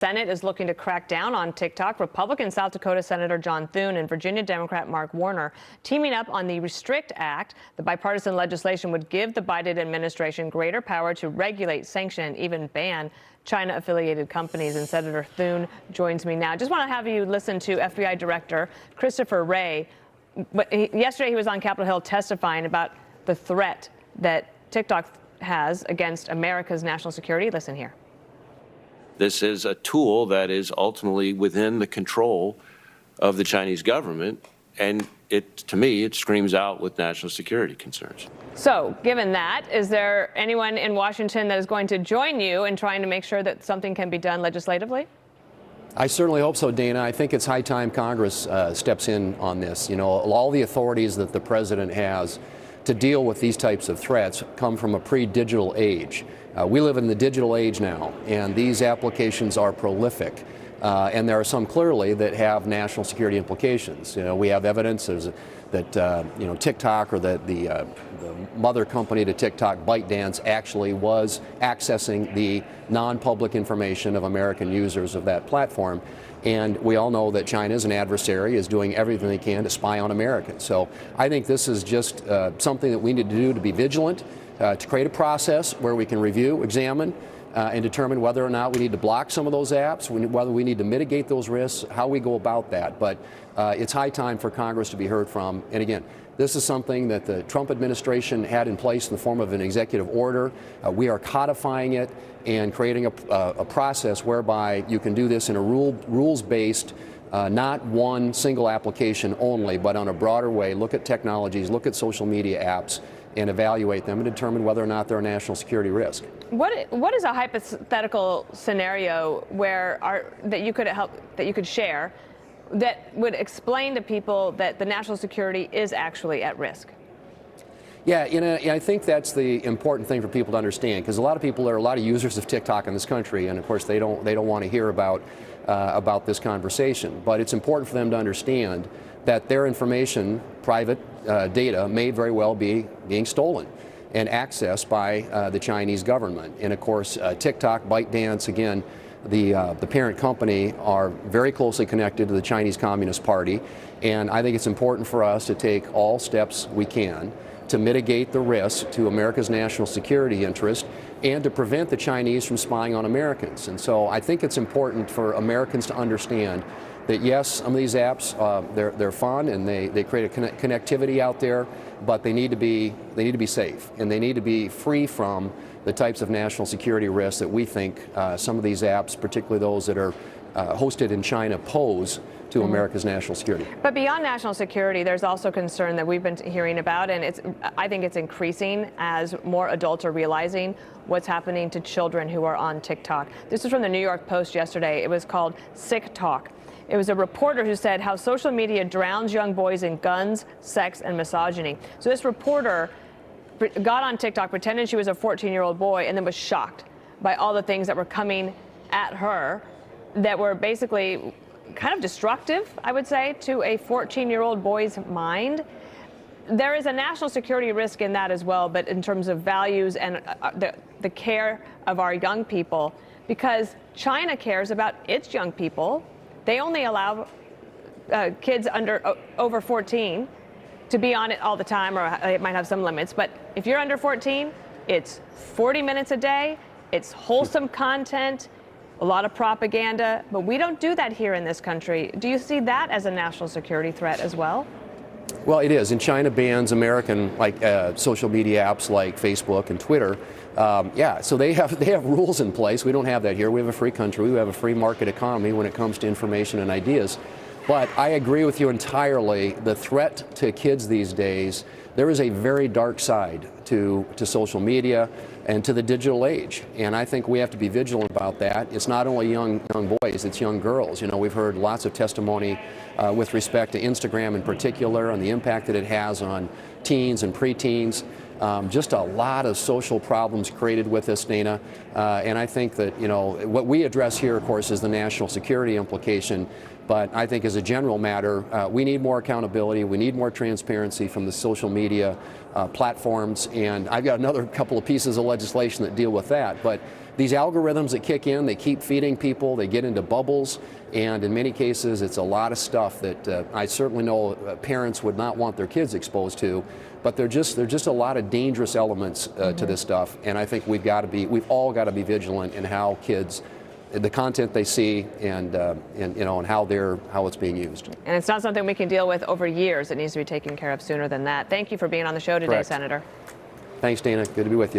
Senate is looking to crack down on TikTok. Republican South Dakota Senator John Thune and Virginia Democrat Mark Warner teaming up on the Restrict Act. The bipartisan legislation would give the Biden administration greater power to regulate, sanction, and even ban China-affiliated companies. And Senator Thune joins me now. Just want to have you listen to FBI Director Christopher Wray. Yesterday he was on Capitol Hill testifying about the threat that TikTok has against America's national security. Listen here. This is a tool that is ultimately within the control of the Chinese government, and to me, it screams out with national security concerns. So, given that, is there anyone in Washington that is going to join you in trying to make sure that something can be done legislatively? I certainly hope so, Dana. I think it's high time Congress steps in on this. You know, all the authorities that the president has to deal with these types of threats come from a pre-digital age. We live in the digital age now, and these applications are prolific. And there are some clearly that have national security implications. You know, we have evidence that you know, TikTok, or that the mother company to TikTok, ByteDance, actually was accessing the non-public information of American users of that platform. And we all know that China, as an adversary, is doing everything they can to spy on Americans. So I think this is just something that we need to do to be vigilant, to create a process where we can review, examine, and determine whether or not we need to block some of those apps, whether we need to mitigate those risks, how we go about that. But it's high time for Congress to be heard from. And again, this is something that the Trump administration had in place in the form of an executive order. We are codifying it and creating a process whereby you can do this in a rules-based, not one single application only, but on a broader way. Look at technologies, look at social media apps, and evaluate them and determine whether or not they're a national security risk. What is a hypothetical scenario that you could share that would explain to people that the national security is actually at risk? Yeah, I think that's the important thing for people to understand, because a lot of users of TikTok in this country, and of course they don't want to hear about this conversation. But it's important for them to understand that their information, private data, may very well be being stolen and accessed by the Chinese government. And of course, TikTok, ByteDance, again, the parent company, are very closely connected to the Chinese Communist Party. And I think it's important for us to take all steps we can to mitigate the risk to America's national security interest and to prevent the Chinese from spying on Americans. And so I think it's important for Americans to understand that yes, some of these apps, they're fun and they create a connectivity out there, but they need to be safe, and they need to be free from the types of national security risks that we think some of these apps, particularly those that are hosted in China, pose to America's national security. But beyond national security, there's also concern that we've been hearing about, and I think it's increasing as more adults are realizing what's happening to children who are on TikTok. This is from the New York Post yesterday. It was called Sick Talk. It was a reporter who said how social media drowns young boys in guns, sex, and misogyny. So this reporter got on TikTok, pretended she was a 14-year-old boy, and then was shocked by all the things that were coming at her that were basically kind of destructive, I would say, to a 14-year-old boy's mind. There is a national security risk in that as well, but in terms of values and the care of our young people, because China cares about its young people. They only allow kids over 14 to be on it all the time, or it might have some limits. But if you're under 14, it's 40 minutes a day, it's wholesome content, a lot of propaganda, but we don't do that here in this country. Do you see that as a national security threat as well? Well, it is. And China bans American social media apps like Facebook and Twitter. Yeah, so they have rules in place. We don't have that here. We have a free country. We have a free market economy when it comes to information and ideas. But I agree with you entirely. The threat to kids these days, there is a very dark side to social media and to the digital age. And I think we have to be vigilant about that. It's not only young boys, it's young girls. You know, we've heard lots of testimony with respect to Instagram in particular and the impact that it has on teens and preteens. Just a lot of social problems created with this, Dana. And I think that, you know, what we address here, of course, is the national security implication. But I think as a general matter, we need more accountability. We need more transparency from the social media platforms. And I've got another couple of pieces of legislation that deal with that. But these algorithms that kick in, they keep feeding people, they get into bubbles, and in many cases it's a lot of stuff that I certainly know parents would not want their kids exposed to, but there's just a lot of dangerous elements to this stuff, and I think we've all got to be vigilant in how kids, the content they see, and you know, and how it's being used. And it's not something we can deal with over years. It needs to be taken care of sooner than that. Thank you for being on the show today, Correct. Senator. Thanks, Dana. Good to be with you.